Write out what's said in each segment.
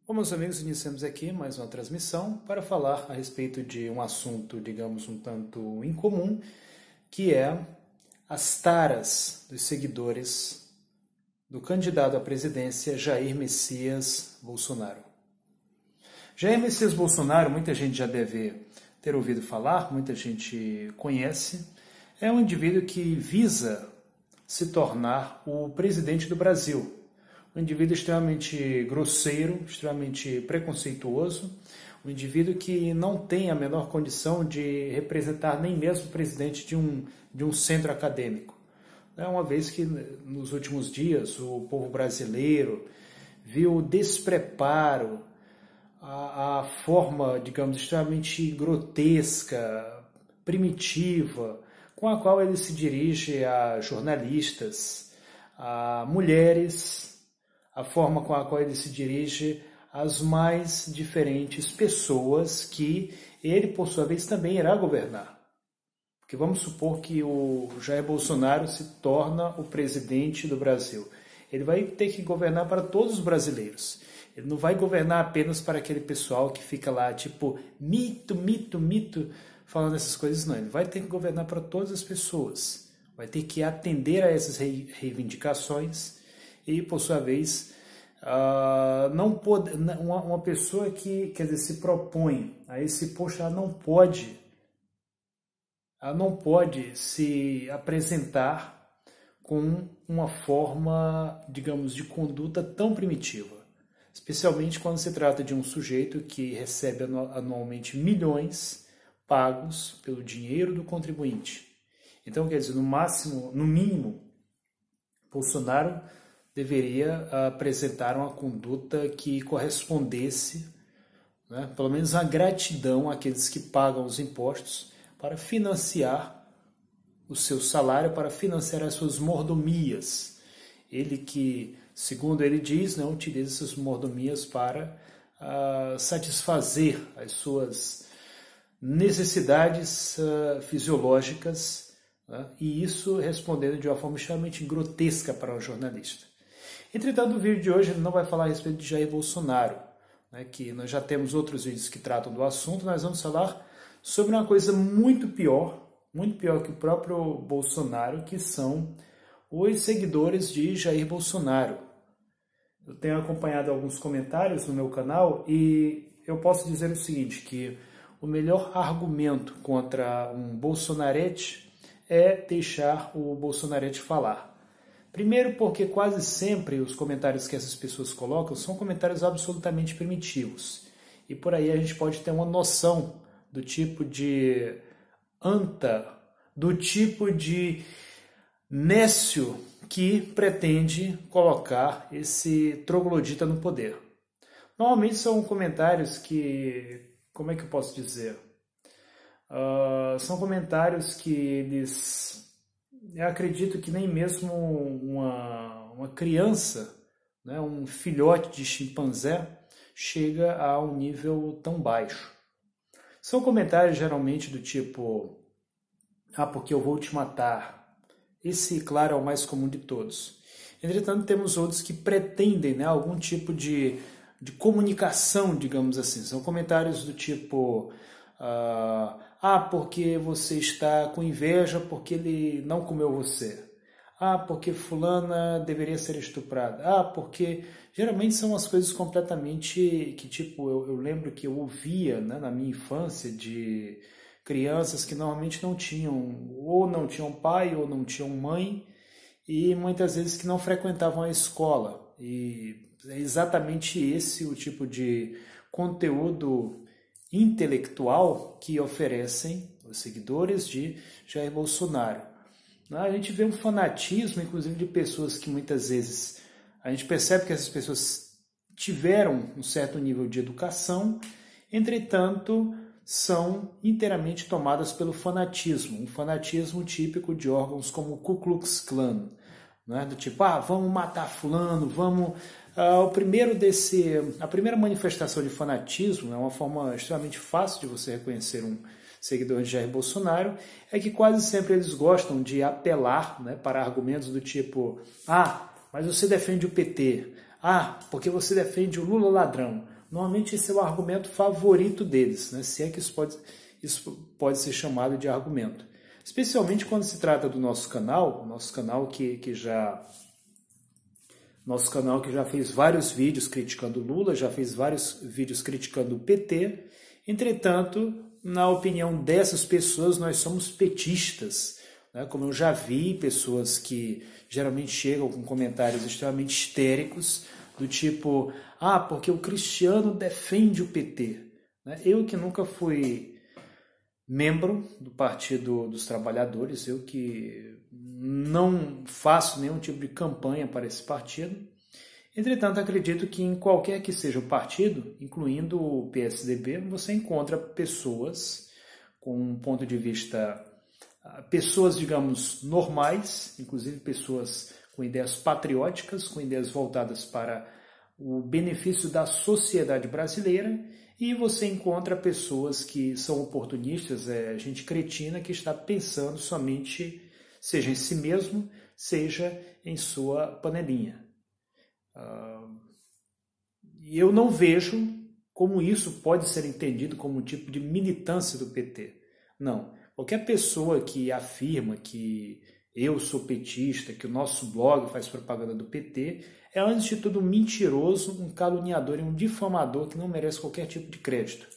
Bom, meus amigos, iniciamos aqui mais uma transmissão para falar a respeito de um assunto, digamos, um tanto incomum, que é as taras dos seguidores do candidato à presidência Jair Messias Bolsonaro. Jair Messias Bolsonaro, muita gente já deve ter ouvido falar, muita gente conhece, é um indivíduo que visa se tornar o presidente do Brasil. Um indivíduo extremamente grosseiro, extremamente preconceituoso, um indivíduo que não tem a menor condição de representar nem mesmo o presidente de um centro acadêmico. Uma vez que nos últimos dias o povo brasileiro viu o despreparo, a forma, digamos, extremamente grotesca, primitiva, com a qual ele se dirige a jornalistas, a mulheres, a forma com a qual ele se dirige às mais diferentes pessoas que ele, por sua vez, também irá governar. Porque vamos supor que o Jair Bolsonaro se torna o presidente do Brasil. Ele vai ter que governar para todos os brasileiros. Ele não vai governar apenas para aquele pessoal que fica lá, tipo, mito, falando essas coisas, não. Ele vai ter que governar para todas as pessoas. Vai ter que atender a essas reivindicações e, por sua vez, uma pessoa que, quer dizer, se propõe a esse posto, ela não pode se apresentar com uma forma, digamos, de conduta tão primitiva. Especialmente quando se trata de um sujeito que recebe anualmente milhões pagos pelo dinheiro do contribuinte. Então, quer dizer, no mínimo, Bolsonaro deveria apresentar uma conduta que correspondesse, pelo menos a gratidão àqueles que pagam os impostos para financiar o seu salário, para financiar as suas mordomias. Ele que, segundo ele diz, utiliza essas mordomias para satisfazer as suas necessidades fisiológicas, e isso respondendo de uma forma extremamente grotesca para um jornalista. Entretanto, o vídeo de hoje ele não vai falar a respeito de Jair Bolsonaro, que nós já temos outros vídeos que tratam do assunto. Nós vamos falar sobre uma coisa muito pior que o próprio Bolsonaro, que são os seguidores de Jair Bolsonaro. Eu tenho acompanhado alguns comentários no meu canal e eu posso dizer o seguinte, que o melhor argumento contra um bolsonarete é deixar o bolsonarete falar. Primeiro porque quase sempre os comentários que essas pessoas colocam são comentários absolutamente primitivos. E por aí a gente pode ter uma noção do tipo de do tipo de nécio que pretende colocar esse troglodita no poder. Normalmente são comentários que, como é que eu posso dizer? São comentários que eu acredito que nem mesmo uma criança, um filhote de chimpanzé, chega a um nível tão baixo. São comentários geralmente do tipo, porque eu vou te matar. Esse, claro, é o mais comum de todos. Entretanto, temos outros que pretendem algum tipo de comunicação, digamos assim. São comentários do tipo, porque você está com inveja porque ele não comeu você. Porque fulana deveria ser estuprada. Porque geralmente são as coisas completamente que, tipo, eu lembro que eu ouvia na minha infância de crianças que normalmente não tinham pai ou não tinham mãe e muitas vezes que não frequentavam a escola. E é exatamente esse o tipo de conteúdo intelectual que oferecem os seguidores de Jair Bolsonaro. A gente vê um fanatismo, inclusive, de pessoas que muitas vezes a gente percebe que essas pessoas tiveram um certo nível de educação, entretanto, são inteiramente tomadas pelo fanatismo, um fanatismo típico de órgãos como o Ku Klux Klan, do tipo, vamos matar fulano, vamos... A primeira manifestação de fanatismo, é uma forma extremamente fácil de você reconhecer um seguidor de Jair Bolsonaro, é que quase sempre eles gostam de apelar para argumentos do tipo, mas você defende o PT, porque você defende o Lula ladrão, Normalmente esse é o argumento favorito deles, né? Se é que isso pode ser chamado de argumento. Especialmente quando se trata do nosso canal que já fez vários vídeos criticando o Lula, já fez vários vídeos criticando o PT. Entretanto, na opinião dessas pessoas, nós somos petistas, né? Como eu já vi pessoas que geralmente chegam com comentários extremamente histéricos, do tipo, porque o Cristiano defende o PT. Eu que nunca fui membro do Partido dos Trabalhadores, eu que não faço nenhum tipo de campanha para esse partido. Entretanto, acredito que em qualquer que seja o partido, incluindo o PSDB, você encontra pessoas com um ponto de vista, pessoas, digamos, normais, inclusive pessoas com ideias patrióticas, com ideias voltadas para o benefício da sociedade brasileira, e você encontra pessoas que são oportunistas, gente cretina que está pensando somente, seja em si mesmo, seja em sua panelinha. E eu não vejo como isso pode ser entendido como um tipo de militância do PT. Não. Qualquer pessoa que afirma que eu sou petista, que o nosso blog faz propaganda do PT, é antes de tudo um mentiroso, um caluniador e um difamador que não merece qualquer tipo de crédito.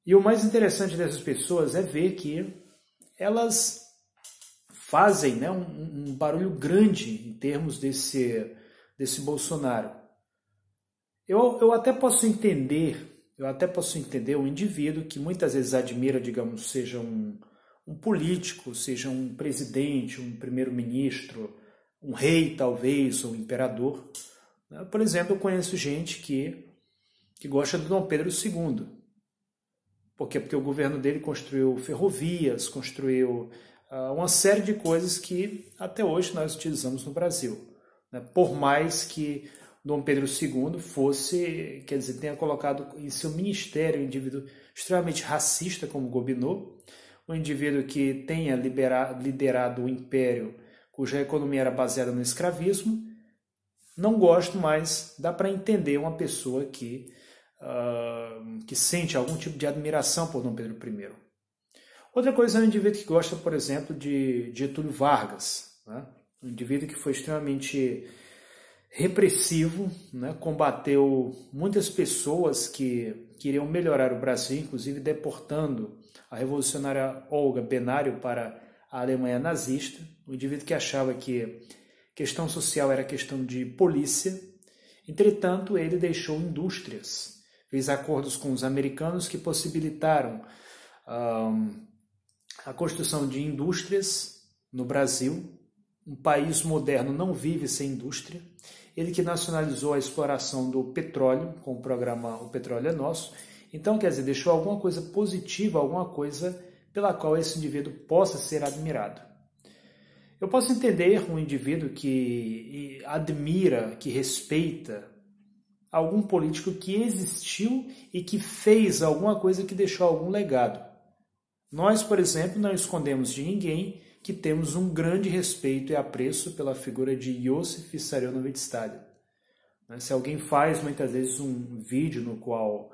E o mais interessante dessas pessoas é ver que elas fazem, né, um barulho grande em termos desse Bolsonaro. Eu até posso entender um indivíduo que muitas vezes admira, digamos, seja um político, seja um presidente, um primeiro-ministro, um rei talvez, ou um imperador. Por exemplo, eu conheço gente que gosta do Dom Pedro II. Por quê? Porque o governo dele construiu ferrovias, construiu uma série de coisas que até hoje nós utilizamos no Brasil. Por mais que Dom Pedro II tenha colocado em seu ministério um indivíduo extremamente racista como Gobineau, um indivíduo que tenha liderado o império cuja economia era baseada no escravismo, não gosto, mas dá para entender uma pessoa que sente algum tipo de admiração por Dom Pedro I. Outra coisa é um indivíduo que gosta, por exemplo, de Getúlio Vargas, né? Um indivíduo que foi extremamente repressivo, né? Combateu muitas pessoas que queriam melhorar o Brasil, inclusive deportando a revolucionária Olga Benário para a Alemanha nazista, um indivíduo que achava que questão social era questão de polícia. Entretanto, ele deixou indústrias, fez acordos com os americanos que possibilitaram a construção de indústrias no Brasil. Um país moderno não vive sem indústria. Ele que nacionalizou a exploração do petróleo com o programa O Petróleo é Nosso. Então, quer dizer, deixou alguma coisa positiva, alguma coisa pela qual esse indivíduo possa ser admirado. Eu posso entender um indivíduo que admira, que respeita algum político que existiu e que fez alguma coisa que deixou algum legado. Nós, por exemplo, não escondemos de ninguém que temos um grande respeito e apreço pela figura de Iosif Vissarionovich Stalin. Se alguém faz muitas vezes um vídeo no qual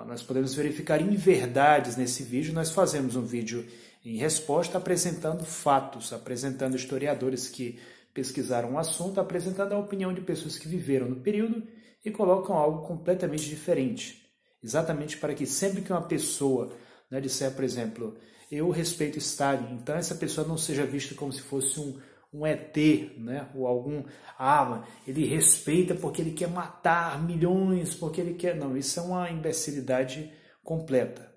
nós podemos verificar inverdades nesse vídeo, nós fazemos um vídeo em resposta apresentando fatos, apresentando historiadores que pesquisaram o assunto, apresentando a opinião de pessoas que viveram no período e colocam algo completamente diferente. Exatamente para que sempre que uma pessoa disser, por exemplo, eu respeito Stalin, então essa pessoa não seja vista como se fosse um ET, né? Ou algum, ele respeita porque ele quer matar milhões, porque ele quer... Não, isso é uma imbecilidade completa.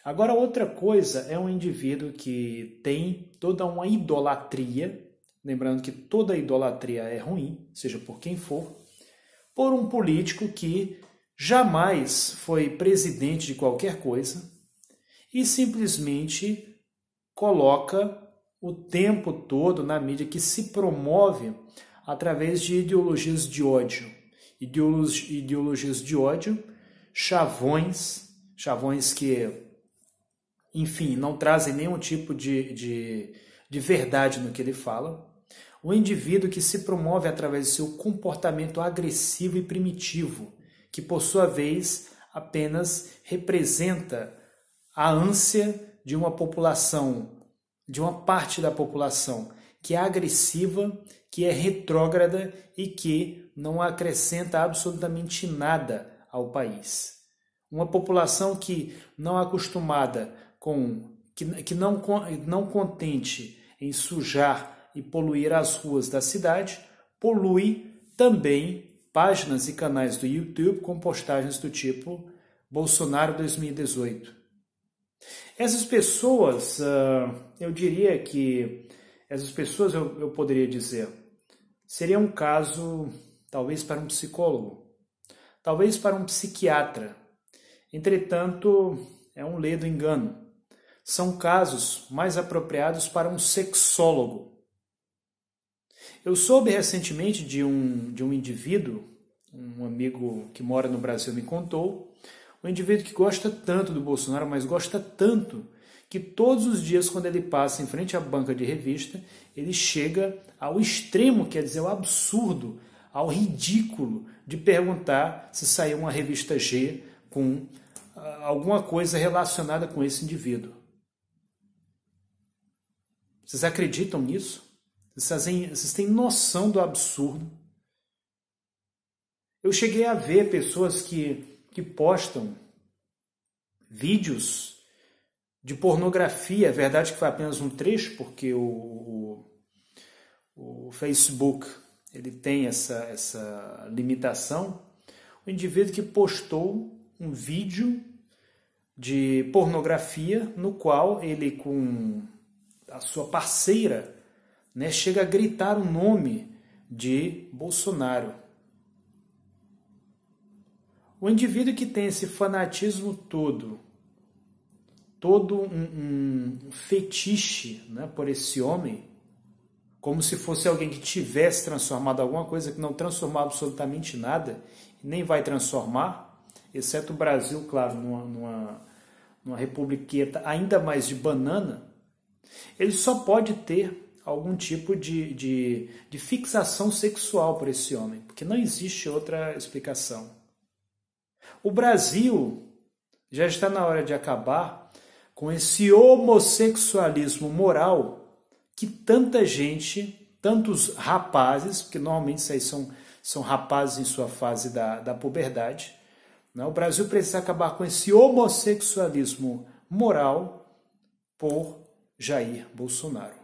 Agora, outra coisa é um indivíduo que tem toda uma idolatria, lembrando que toda idolatria é ruim, seja por quem for, por um político que jamais foi presidente de qualquer coisa e simplesmente coloca o tempo todo na mídia que se promove através de ideologias de ódio. Ideologias de ódio, chavões que, enfim, não trazem nenhum tipo de verdade no que ele fala. O indivíduo que se promove através de seu comportamento agressivo e primitivo, que por sua vez apenas representa a ânsia de uma população, de uma parte da população que é agressiva, que é retrógrada e que não acrescenta absolutamente nada ao país. Uma população que não é acostumada que não contente em sujar e poluir as ruas da cidade, polui também páginas e canais do YouTube com postagens do tipo Bolsonaro 2018. Essas pessoas, eu diria que essas pessoas, eu poderia dizer, seria um caso talvez para um psicólogo, talvez para um psiquiatra. Entretanto, é um ledo engano. São casos mais apropriados para um sexólogo. Eu soube recentemente de um indivíduo, um amigo que mora no Brasil me contou, um indivíduo que gosta tanto do Bolsonaro, mas gosta tanto, que todos os dias, quando ele passa em frente à banca de revista, ele chega ao extremo, quer dizer, ao absurdo, ao ridículo, de perguntar se saiu uma revista G com alguma coisa relacionada com esse indivíduo. Vocês acreditam nisso? Vocês têm noção do absurdo? Eu cheguei a ver pessoas que postam vídeos de pornografia. É verdade que foi apenas um trecho, porque o Facebook ele tem essa limitação. O indivíduo que postou um vídeo de pornografia no qual ele, com a sua parceira, né, chega a gritar o nome de Bolsonaro. O indivíduo que tem esse fanatismo todo um fetiche, né, por esse homem, como se fosse alguém que tivesse transformado alguma coisa, que não transformou absolutamente nada, nem vai transformar, exceto o Brasil, claro, numa republiqueta ainda mais de banana. Ele só pode ter algum tipo de fixação sexual por esse homem, porque não existe outra explicação. O Brasil já está na hora de acabar com esse homossexualismo moral que tanta gente, tantos rapazes, porque normalmente isso aí são rapazes em sua fase da puberdade, né? O Brasil precisa acabar com esse homossexualismo moral por Jair Bolsonaro.